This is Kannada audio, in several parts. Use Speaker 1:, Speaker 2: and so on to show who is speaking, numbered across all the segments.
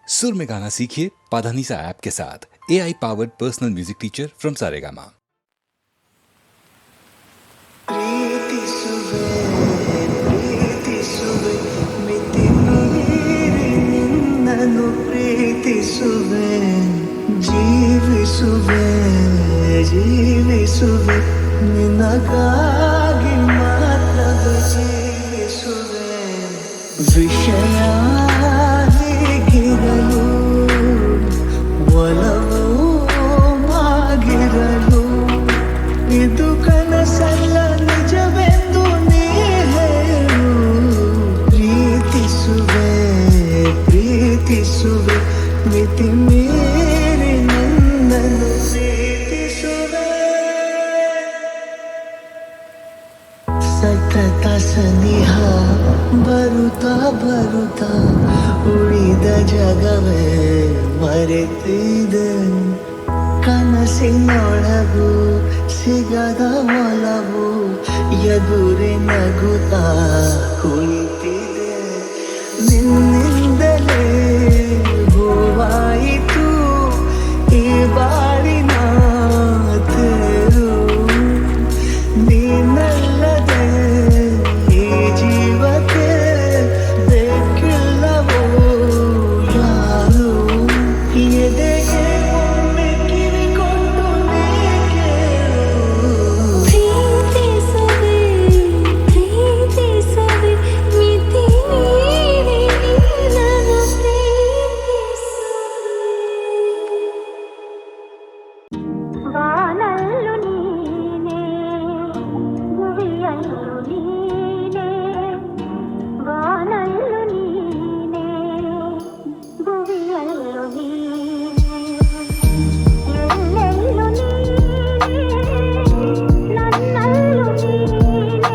Speaker 1: सुर में गाना सीखिए पाधानीसा ऐप के साथ। AI powered personal music teacher from Saregama.
Speaker 2: Preeti सुवे ಮಿತಿ ಮೀರಿ ನಿನ್ನನ್ನು ಪ್ರೀತಿಸುವೆ ಜೀವಿಸುವೆ ನಿನಗಾಗಿ ಮಾತ್ರವೇ ಜೀವಿಸುವೆ ವಿಷಯ ಹೀಗಿರಲು ಒಲವು ಆಗಿರಲು ಇದು ಕನಸಲ್ಲ ನಿಜವೆಂದು ನೀ ಹೇಳು ಪ್ರೀತಿಸುವೆ ಮಿತಿ ಮೀರಿ ನನ್ನನ್ನು ಪ್ರೀತಿಸುವೆ ಸತತ ಸನಿಹ ಬರುತ್ತಾ ಉಳಿದ ಜಗವೇ ಮರೆತಿದೆ ಕನಸಿನೊಳಗು ಸಿಗದ ಒಲವು ಎದುರೆ ನಗುತ್ತಾ ಕುಳಿತಿದೆ ನಿನ್ನಿಂದಲೇ ಹೂವಾಯಿತು ಈ ಬಾಳಿನ ತೇರು ನೀನಲ್ಲದೆ ಈ ಜೀವಕ್ಕೆ ಬೇಕಿಲ್ಲವೋ ಯಾರು ಎದೆಗೆ ಒಮ್ಮೆ ಕಿವಿಕೊಂಡು ನೀ ಕೇಳು
Speaker 3: ಪ್ರೀತಿಸುವೆ ಮಿತಿ ಮೀರಿ ನಿನ್ನನ್ನು ಪ್ರೀತಿಸುವೆ ಬಾನಲ್ಲು ನೀನೇ ಭುವಿಯಲ್ಲು ನೀನೇ ಬಾನಲ್ಲು ನೀನೇ ಭುವಿಯಲ್ಲು ನೀನೇ ಎಲ್ಲೆಲ್ಲು ನೀನೇ ನನ್ನಲ್ಲು ನೀನೇ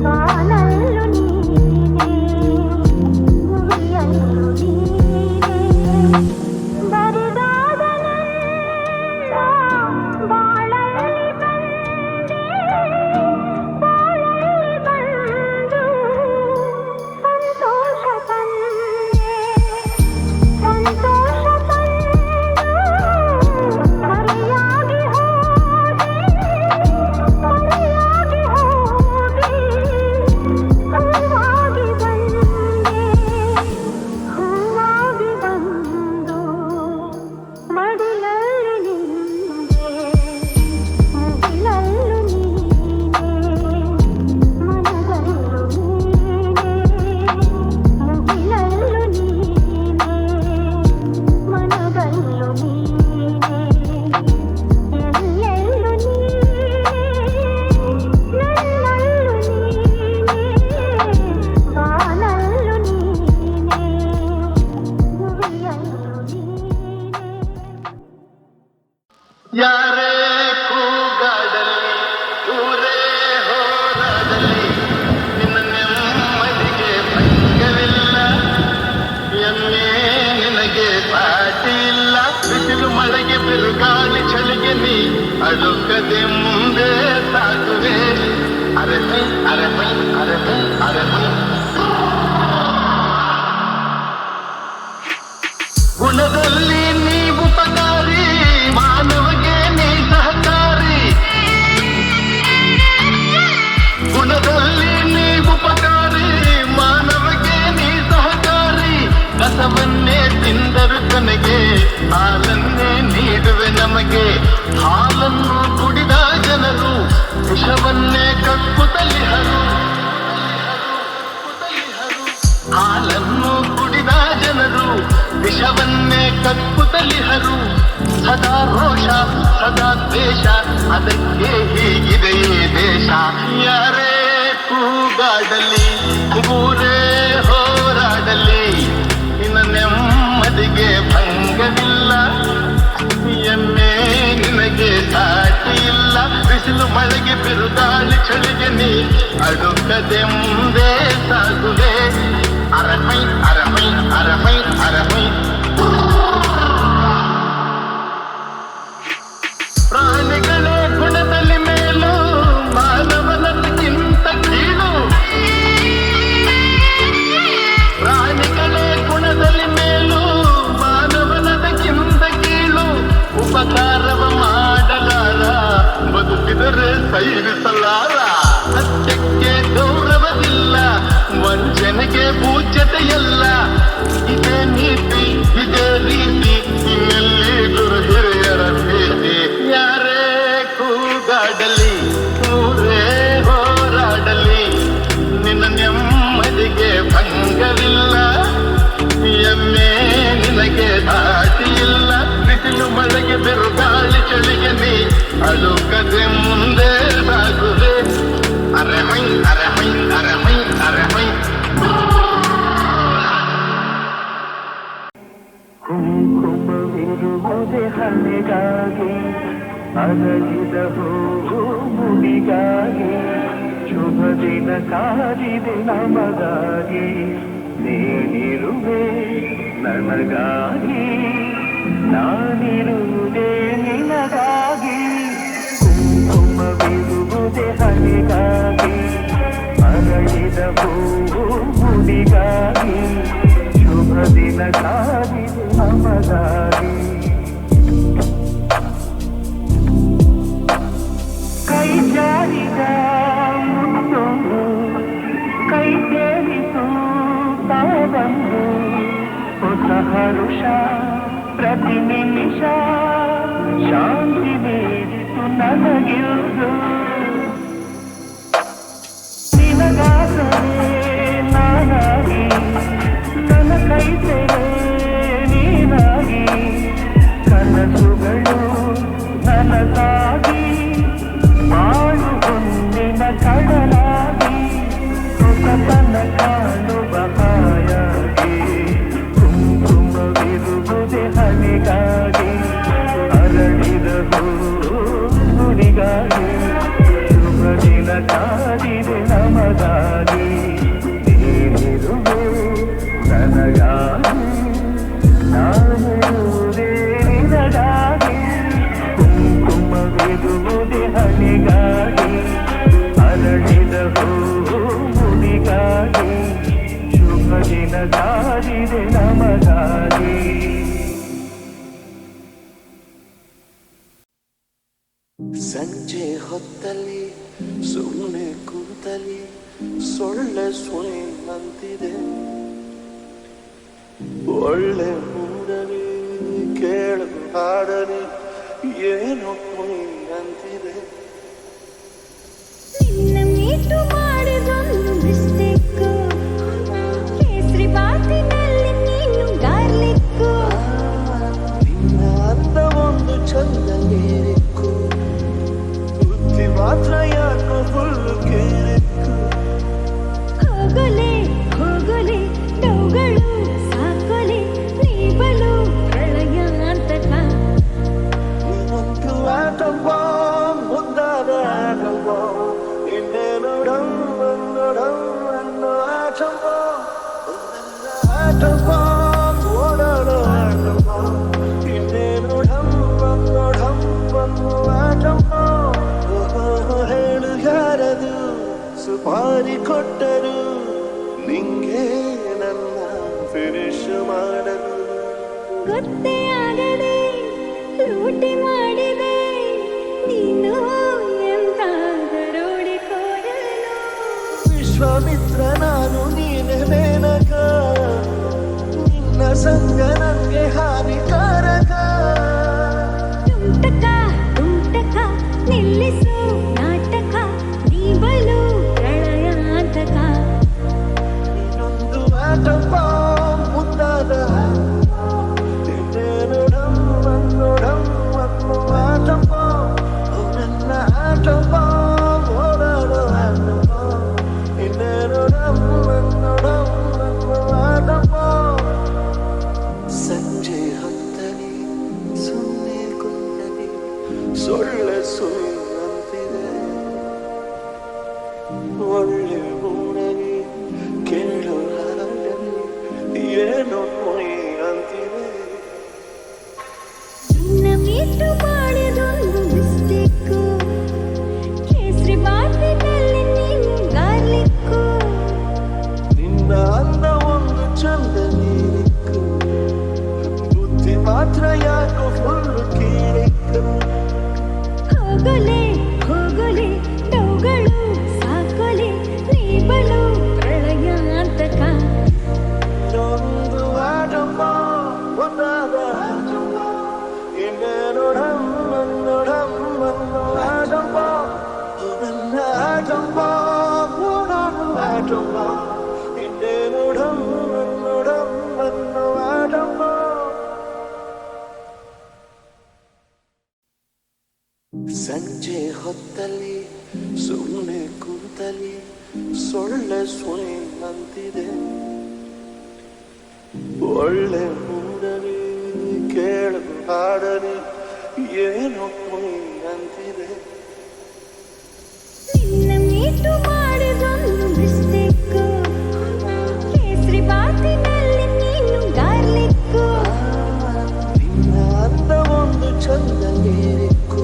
Speaker 3: ಬಾನಲ್ಲು ನೀನೇ ಭುವಿಯಲ್ಲು ನೀನೇ ಬರಿದಾದ ನನ್ನ ಬಾಳಲ್ಲಿ ಬಂದು ಸಂತೋಷ ತಂದೆ ಮರೆಯಾಗಿ ಹೋಗಿ ಹೂವಾಗಿ ಬಂದು ಮಡಿಲಲ್ಲಿ ನಿಂದೆ ಮುಗಿಲಲ್ಲು ನೀನೆ ಮನದಲ್ಲೂ ನೀನೆ ಮುಗಿಲಲ್ಲು ನೀನೆ ಮನದಲ್ಲೂ ನೀನೆ ಎಲ್ಲೆಲ್ಲೂ ನೀನೆ ನನ್ನಲ್ಲೂ ನೀನೆ ಬಾನಲ್ಲೂ ನೀನೆ ಭುವಿಯಲ್ಲೂ ನೀನೆ
Speaker 4: ಯಾರೇ ಕೂಗಾಡಲಿ ಊರೇ ಹೋರಾಡಲಿ ನಿನ್ನ ನೆಮ್ಮದಿಗೆ ಭಂಗವಿಲ್ಲ ಎಮ್ಮೆ ನಿನಗೆ ಸಾಟಿ ಇಲ್ಲ ಬಿಸಿಲು ಮಳೆಗೆ ಬಿರುಗಾಳಿ ಚಳಿಗೆ ನೀ ಅಳುಕದೆ ಮುಂದೆ ಸಾಗುವೆ ಅರಮೈ ಅರಮೈ ಅರಮೈ ಅರಮೈ ಗುಣದಲ್ಲಿ ನೀವು ಪಗಾರಿ ಮಾನವಗೆ ನೀ ಸಹಕಾರಿ ಗುಣದಲ್ಲಿ ನೀವು ಪಗಾರಿ ಮಾನವಗೆ ನೀ ಸಹಕಾರಿ ಕಸವನ್ನೇ ತಿಂದರು ಕೊನೆಗೆ ಹಾಲನ್ನೇ ನೀಡುವೆ ನಮಗೆ ಹಾಲನ್ನು ಕುಡಿದ ಜನರು ವಿಷವನ್ನೇ ಕಕ್ಕುತ್ತಲಿಹರು ಹಾಲನ್ನು ಕುಡಿದ ಜನರು ವಿಷವನ್ನೇ ಕಕ್ಕುತ್ತಲಿಹರು ಸದಾ ರೋಷ ಸದಾ ದ್ವೇಷ ಅದಕ್ಕೆ ಹೀಗಿದೆಯೇ ದೇಶ ಯಾರೇ ಕೂಗಾಡಲಿ ಊರೇ ಹೋರಾಡಲಿ ನಿನ್ನ ನೆಮ್ಮದಿಗೆ ಭಂಗವಿಲ್ಲ ಎಮ್ಮೆ ನಿನಗೆ ಸಾಟಿ ಇಲ್ಲ ಬಿಸಿಲು ಮಳೆಗೆ ಬಿರುಗಾಳಿ ಚಳಿಗೆ ನೀ ಅಡುಕದೆ ಮುಂದೆ ಸಾಗುವೆ ಅರಮೈ ಅರಮೈ ಅರಮೈ ಅರಮೈ ಪ್ರಾಣಿಗಳೇ ಗುಣದಲ್ಲಿ ಮೇಲು ಮಾನವನಕ್ಕಿಂತ ಕೀಳು ಪ್ರಾಣಿಗಳೇ ಗುಣದಲ್ಲಿ ಮೇಲು ಹಿಡಿಯದೆ ಮುಂದೆ ಸಾಗುವೆ ಅರೆ ಹೊಯ್ ಅರೆ ಹೊಯ್ ಅರೆ ಹೊಯ್ ಅರೆ ಹೊಯ್
Speaker 2: ಕುಂಕುಮವಿರುವುದೇ ಹಣೆಗಾಗಿ ಅರಳಿದ ಹೂವು ಮುಡಿಗಾಗಿ ಶುಭ ದಿನ ಕಾದಿದೆ ನಮಗಾಗಿ ನೀನಿರುವೆ ನನಗಾಗಿ ನಾನಿರುವುದೇ ನಿನಗಾಗಿ ಕುಂಕುಮವಿರುವುದೇ ಹಣೆಗಾಗಿ ಅರಳಿದ ಹೂವು ಮುಡಿಗಾಗಿ ಶುಭ ದಿನ ಕಾದಿದೆ ನಮಗಾಗಿ ಕೈ ಜಾರಿದ ಮುತ್ತೊಂದು ಕೈ ಸೇರಿತು ತಾವಂದು ಹೊಸ ಹರುಷ ಪ್ರತಿ ನಿಮಿಷ ಶಾಂತಿ ನೀಡಿತು ನನಗಿರುವುದು ನಿನಗಾಗಲೇ ನಾನಾಗಿ ನನ್ನ ಕೈ ಸೇರೆ ನೀನಾಗಿ ಕನಸುಗಳು ನನಗಾಗಿ ಬಾಳು ಹೊಂದಿನ ಕಡಲಾಗಿ ಹೊಸತನ ಕಾಣುವ ಹಾಯಾಗಿ ಕುಂಕುಮವಿರುವುದೇ ಹಣೆಗಾಗಿ ಅರಳಿದ ಹೂಡಿಗಾಗಿ ಶುಭ ದಿನ ಕಾದಿದೆ ನಮಗಾಗಿ ನೀನಿರುವೆ ನನಗಾಗಿ ನಾನಿರುವುದೇ ನಿನಗಾಗಿ ಕುಂಕುಮವಿರುವುದೇ ಹಣೆಗಾಗಿ ಅರಳಿದ ಹೂಡಿಗಾಗಿ ಶುಭ ದಿನ ಕಾದಿದೆ ನಮಗಾಗಿ ಸಂಜೆ ಹೊತ್ತಲ್ಲಿ ಸುಮ್ಮನೆ ಕೂತಲಿ ಸೊಳ್ಳೆ ಸುಳಿ ಅಂತಿದೆ ಒಳ್ಳೆ ಮೂಡಲಿ ಕೇಳು ಹಾಡಲಿ ಏನೋ ಕುಣಿ ಅಂತಿದೆ
Speaker 3: ನಿನ್ನ ಮೀಟು ಮಾಡಿದೊಂದು ಮಿಸ್ಟೇಕು ಕೇಸರಿ ಬಾತಿನಲ್ಲಿ ನೀನು ಗಾರ್ಲಿಕ್ಕು
Speaker 2: ನಿನ್ನ ಅಂದ ಒಂದು ಚಂದ ನೀರಿಕ್ಕು ಬುದ್ಧಿ ಮಾತ್ರ ಯಾಕೋ ಫುಲ್ಲು ಕೇರಿಕ್ಕು
Speaker 3: ಹೋಗಲೆ ಹೋಗಲೆ ಡೌಗಳು ಸಾಕೊಲೆ ನೀ ಬಲು ಪ್ರಳಯಾಂತಕ
Speaker 2: ನೀನೊಂದು ಆಟಂಬ ಮುದ್ದಾದ ಆಟಂಬ ಇನ್ನೇನು ಡಂಬನ್ನೋ ಆಟಂಬ ಆಟಂಬ ಓಡಾಡೋ ಆಟಂಬ ಇನ್ನೇನು ಡಂಬನ್ನೋ ಆಟಂಬ ಹೇಳು ಯಾರದು ಸುಪಾರಿ ಕೊಟ್ಟರು ನಿಂಗೆ ನನ್ನ ಫಿನಿಶ್ ಮಾಡಲು
Speaker 3: ಗೊತ್ತೇ ಆಗದೆ ಲೂಟಿ ಮಾಡಿದೆ ನೀನು ಎಂತ ದರೋಡಿಕೋರನು
Speaker 2: ವಿಶ್ವಾಮಿತ್ರ ನಾನು ನೀನೆ ಮೇನಕ ನಿನ್ನ ಸಂಗ ನನಗೆ ಹಾನಿಕಾರಕ
Speaker 3: ತುಂಟಕ ನಿಲ್ಲಿಸು ನಾಟಕ ನೀ ಬಲು ಪ್ರಳಯಾಂತಕ
Speaker 2: ಇನ್ನೊಂದು ಆಟಂಬ ಮುದ್ದಾದ ಇನ್ನೇನು ಡಂಬನ್ನೋ ಆಟಂಬ ನನ್ನ ಆಟಂಬ ಓಡಾಡೋ ಆಟಂಬ ಇನ್ನೇನು ಡಂಬನ್ನೋ ಆಟಂಬ ಸಂಜೆ ಹೊತ್ತಲಿ ಸುಮ್ಮನೆ ಕುಂತಲಿ ಸೊಳ್ಳೆ ಸುಳಿ ಅಂತಿದೆ ಒಳ್ಳೆ ಮೂಡಲಿ ಕೇಳು ಹಾಡಲಿ ಏನೋ ಕುಣಿ ಅಂತಿದೆ
Speaker 3: ನಿನ್ನ ಮೀಟು ಮಾಡಿದೊಂದು ಮಿಸ್ಟೇಕು ಕೇಸರಿ ಬಾತಿನಲ್ಲಿ ನೀನು ಗಾರ್ಲಿಕ್ಕು
Speaker 2: ನಿನ್ನ ಅಂದ ಒಂದು ಚಂದ ನೀರಿಕ್ಕು ಬುದ್ಧಿ ಮಾತ್ರ ಯಾಕೋ ಫುಲ್ಲು ಕೀರಿಕ್ಕು
Speaker 3: ಹೋಗಲೆ ಹೋಗಲೆ ಡೌಗಳು ಸಾಕೊಲೆ ನೀ ಬಲು ಪ್ರಳಯಾಂತಕ
Speaker 2: ಇನ್ನೊಂದು ಆಟಂಬ ಒಂದಾದ ಆಟಂಬ ಇನ್ನೇನು ಡಂಬನ್ನೋ ಆಟಂಬ ನನ್ನ ಆಟಂಬ ಓಡಾಡು ಆಟಂಬ ಇನ್ನೇನು ಡಂಬನ್ನೋ ಆಟಂಬ ಸಂಜೆ ಹೊತ್ತಲ್ಲಿ ಸುಮ್ಮನೆ ಕೂತಲ್ಲಿ ಸೊಳ್ಳೆ ಸುಳಿ ಅಂತಿದೆ. ಒಳ್ಳೆ ಮೂಡಲಿ ಕೇಳು ಹಾಡಲಿ ಏನೋ ಕುಣಿ ಅಂತಿದೆ.
Speaker 3: ನಿನ್ನ ಮೀಟು ಮಾಡಿದೊಂದು ಮಿಸ್ಟೇಕು, ಕೇಸರಿ ಬಾತಿನಲ್ಲಿ ನೀನು ಗಾರ್ಲಿಕ್ಕು.
Speaker 2: ನಿನ್ನ ಅಂದ ಒಂದು ಚಂದ ನೀರಿಕ್ಕು,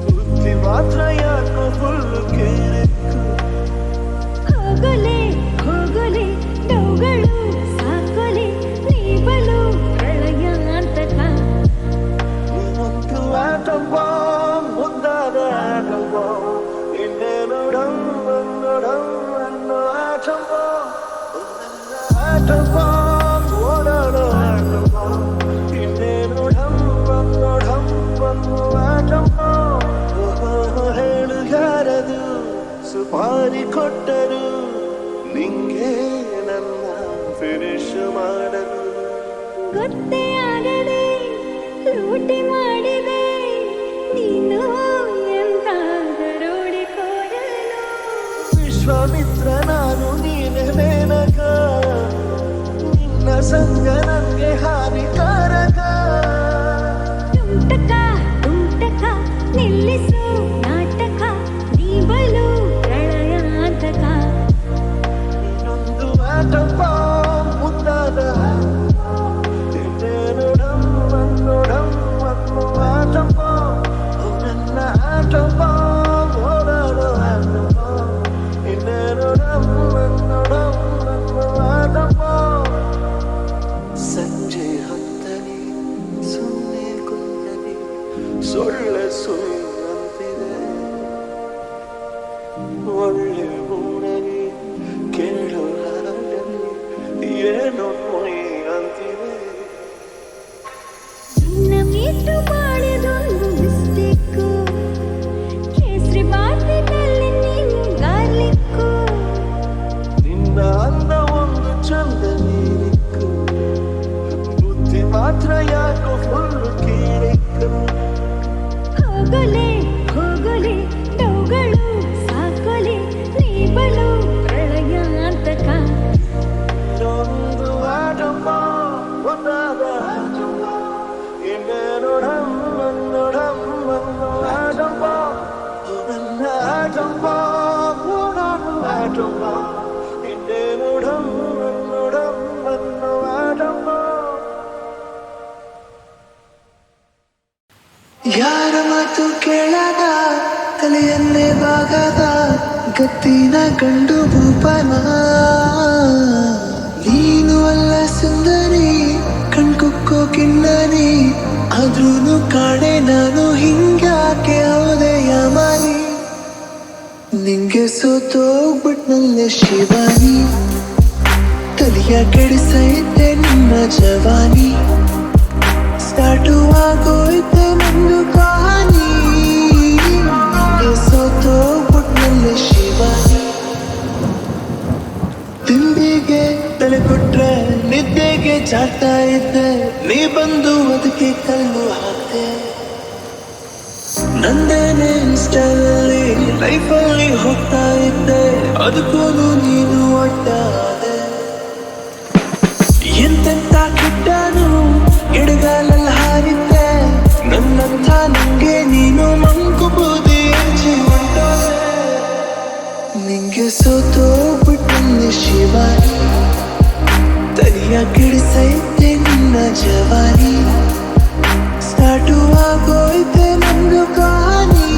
Speaker 2: ಬುದ್ಧಿ ಮಾತ್ರ ಯಾಕೋ ಫುಲ್ಲು ಕೇರಿಕ್ಕು.
Speaker 3: ಹೋಗಲೆ ಹೋಗಲೆ ಡೌಗಳು ಸಾಕೊಲೆ, ನೀ ಬಲು ಪ್ರಳಯಾಂತಕ.
Speaker 2: ನೀನೊಂದು ಆಟವ ಮುದ್ದಾದ ಆಟವ, ಇನ್ನೇನು ಡಮ್ಮನ್ನೋ ಆಟವ, ಆಟವ ಓಡಾಡೋ ಆಟವ, ಇನ್ನೇನು ಡಮ್ಮನ್ನೋ ಆಟವ. ಹೇಳು ಯಾರದು ಸುಪಾರಿ ಕೊಟ್ಟರು, ನಿಂಗೆ ನನ್ನ ಫಿನಿಶ್ ಮಾಡಲು.
Speaker 3: ಗೊತ್ತೇ ಆಗದೆ ಲೂಟಿ ಮಾಡಿದೆ ನೀನು ಎಂತ ದರೋಡೆಕೋರನು.
Speaker 2: ವಿಶ್ವಾಮಿತ್ರ ನಾನು ನೀನೆ ಮೇನಕ, ನಿನ್ನ ಸಂಗ ನನಗೆ ಹಾನಿಕಾರಕ.
Speaker 3: ತುಂಟಕ ನಿಲ್ಲಿಸು ನಾಟಕ, ನೀ ಬಲು ಪ್ರಳಯಾಂತಕ.
Speaker 2: ಇನ್ನೊಂದು ಆಟಪ್ಪ ಮುದ್ದಾದ ಇನ್ನೇನು ಡಮ್ಮನ್ನು ಆಟಪ್ಪ, ನನ್ನ ಆಟಪ್ಪ ಓಡಾಡೋ ಆಟಪ್ಪ, ಇನ್ನೇನು ಡಮ್ಮನ್ನು ಆಟಪ್ಪ. ಸಂಜೆ ಹೊತ್ತಲಿ ಸುಮ್ಮನೆ ಕುಂತಲಿ ಸೊಳ್ಳೆ ಸುಳಿ ಅಂತಿದೆ. ಒಳ್ಳೆ ಮೂಡಲಿ ಕೇಳು ಹಾಡಲಿ ಏನೋ ಕುಣಿ ಅಂತಿದೆ.
Speaker 3: ನಿನ್ನ ಮೀಟು ಮಾಡಿದೊಂದು ಮಿಸ್ಟೇಕು, ಕೇಸರಿ ಬಾತಿನಲ್ಲಿ ನೀನು ಗಾರ್ಲಿಕ್ಕು.
Speaker 2: ನಿನ್ನ ಅಂದ ಒಂದು ಚಂದ ನೀರಿಕ್ಕು, ಬುದ್ಧಿ ಮಾತ್ರ ಯಾಕೋ ಫುಲ್ಲು ಕೀರಿಕ್ಕು.
Speaker 3: ಹೋಗಲೆ ಹೋಗಲೆ ಡೌಗಳು ಸಾಕೊಲೆ, ನೀ ಬಲು ಪ್ರಳಯಾಂತಕ.
Speaker 2: ಇನ್ನೊಂದು ಆಟಪ್ಪ ಒಂದಾದ ಆಟಪ್ಪ, ಇನ್ನೇನು ಡಮ್ಮನ್ನು ಆಟಪ್ಪ, ನನ್ನ ಆಟಪ್ಪ ಓಡಾಡು ಆಟಪ್ಪ, ಇನ್ನೇನು ಡಮ್ಮನ್ನು ಆಟಪ್ಪ. ಯಾರ ಮಾತು ಕೇಳದ ತಲೆಯನ್ನೇ ಬಾಗದ ಗತ್ತಿನ ಗಂಡು ಭೂಪನ, ನೀನು ಅಲ್ಲ ಸುಂದರಿ ಕಣ್ಕುಕ್ಕೋ ಕಿನ್ನರಿ, ಆದ್ರೂನು ಕಾಣೆ ನಾನು ಹಿಂಗ್ಯಾಕೆ ಹೌದೆ ಯಾಮಾರಿ. ನಿಂಗೆ ಸೋತೋಗ್ಬಿಟ್ನಲ್ಲೆ ಶಿವಾನಿ, ತಲೆಯ ಕೆಡಿಸೈತೆ ನಿಮ್ಮ ಜವಾನಿ, ಸ್ಟಾರ್ಟು ಆಗೋಯ್ತೆ ನಂದು ಕಹಾನಿ. ನಿಂಗೆ ಸೋತೋಗ್ಬಿಟ್ನಲ್ಲೆ ಶಿವಾನಿ, ತಿಂಡಿಗೆ ತಲೆ ಕೊಟ್ರೆ ನಿದ್ದೆಗೆ ಜಾಡ್ತಾ ಇದ್ದೆ, ನೀ ಬಂದು ಅದಕ್ಕೆ ಕಲ್ಲು ಹಾಕ್ತೆ. ನಂದೇನೆ ಇನ್ಸ್ಟಾದಲ್ಲಿ ಲೈಫಲ್ಲಿ ಹೋಗ್ತಾ ಇದ್ದೆ, ಅದಕ್ಕೂ ನೀನು ಒಟ್ಟಾದೆ. ಎಂತೆಂತ ಕೆಟ್ಟನು ಎಡಗಾಲಲ್ಲಿ ಹಾರಿದ್ದೆ, ನನ್ನಂಥ ನಂಗೆ ನೀನು ಮಂಕು ಬೂದಿ ಹಚ್ಚಿ ಹೊಂಟೋದೆ. ನಿಂಗೆ ಸೋತೋಗ್ಬಿಟ್ಟಲ್ಲಿ ಶಿವಾನಿ, ತಲೆಯ ಕೆಡಿಸೈತೆ ನಿನ್ನ ಜವಾನಿ, ಸ್ಟಾರ್ಟು ಆಗೋಯ್ತೆ ನಂದು ಕಹಾನಿ.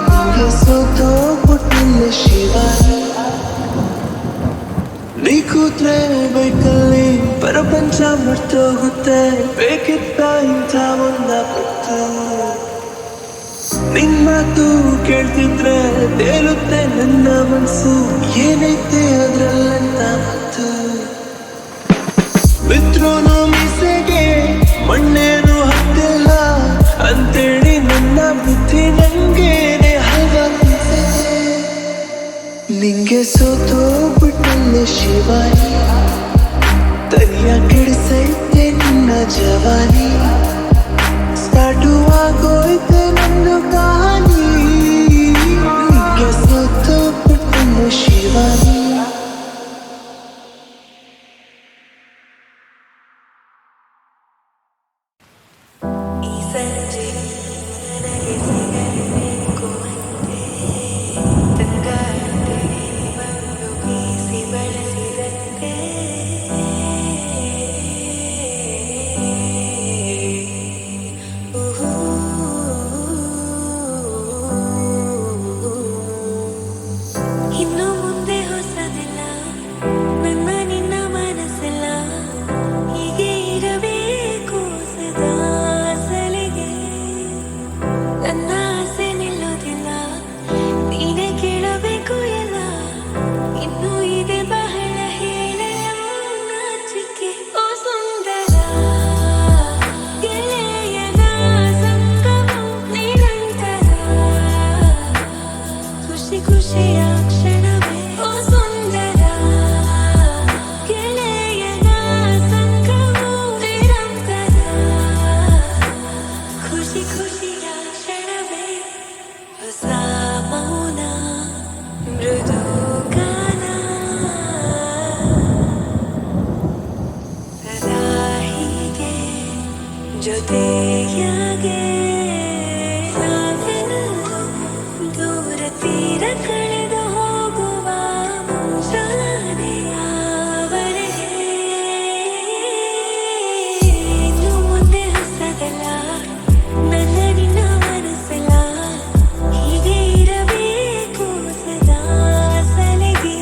Speaker 2: ನಿಂಗೆ ಸೋತೋಗ್ಬಿಟ್ಟಲ್ಲಿ ಶಿವಾನಿ, ನೀ ಕೂತ್ರೆ ಬೈಕಲ್ಲಿ ಪ್ರಪಂಚ ಮರ್ತೋಗುತ್ತೆ, ಬೇಕಿತ್ತ ಇಂಥ ಒಂದ ಪತ್ತು. ನಿನ್ ಮಾತು ಕೇಳ್ತಿದ್ರೆ ತೇಲುತ್ತೆ ನನ್ನ ಮನ್ಸು, ಏನೈತೆ ಅದ್ರಲ್ಲಂತ ಮತ್ತು. ಮಿತ್ರನು ಮೀಸೆಗೆ ಮಣ್ಣೇನು ಹತ್ತಿಲ್ಲ ಅಂತೇಳಿ ನನ್ನ ಬುದ್ಧಿ ನಂಗೇನೆ ಹಲ್ವಾ ತಿನ್ಸಿದೆ. ನಿಂಗೆ ಸೋತೋಗ್ಬಿಟ್ಟಲ್ಲೆ ಶಿವಾನಿ, ತಲೆಯ ಕೆಡಿಸೈತೆ ನಿನ್ನ ಜವಾನಿ, ಸ್ಟಾರ್ಟು ಆಗೋಯ್ತೆ ನಂದು ಕಹಾನಿ.
Speaker 3: ಜೊತೆಯಾಗೆ ನಾವೆಲ್ಲರೂ ದೂರ ತೀರ ಕಳೆದು ಹೋಗುವ ಮುಂಜಾನೆಯವರೆಗೆ ಇನ್ನು ಮುಂದೆ ಹೊಸದಲ್ಲ ನನ್ನ ನಿನ್ನ ಮನಸ್ಸಲ್ಲ ಹೀಗೆ ಇರಬೇಕು ಸದಾ ಸಲಿಗೆ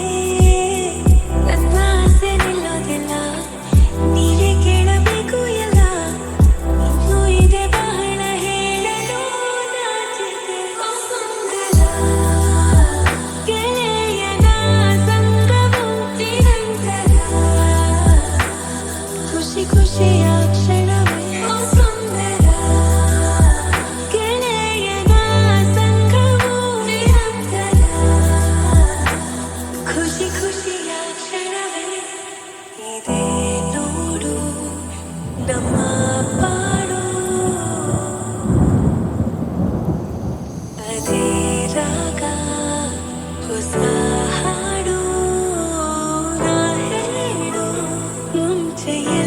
Speaker 3: ನನ್ನ ಆಸೆ ನಿಲ್ಲೋದಿಲ್ಲ ನೀನೇ ಕೇಳಬೇಕು ಎಲ್ಲ ಇನ್ನೂ ಇದೆ ಬಹಳ ಹೇಳಲು ನಾಚಿಕೆ ಸುಂದರ ಗೆಳೆಯನ ಸಂಗವು ನಿರಂತರ ಖುಷಿ ಖುಷಿಯ ಕ್ಷಣವೇ ಸುಂದರ ಗೆಳೆಯನ ಸಂಗವು ನಿರಂತರ ಖುಷಿ ಖುಷಿಯ ಕ್ಷಣವೇ ಇದೆ ನೋಡು ನಮ್ಮ ಪಾಡು ಅದೇ ರಾಗ ಹೊಸ ಹಾಡು ನಾ ಹೇಳು ಮುಂಚೆಯೇ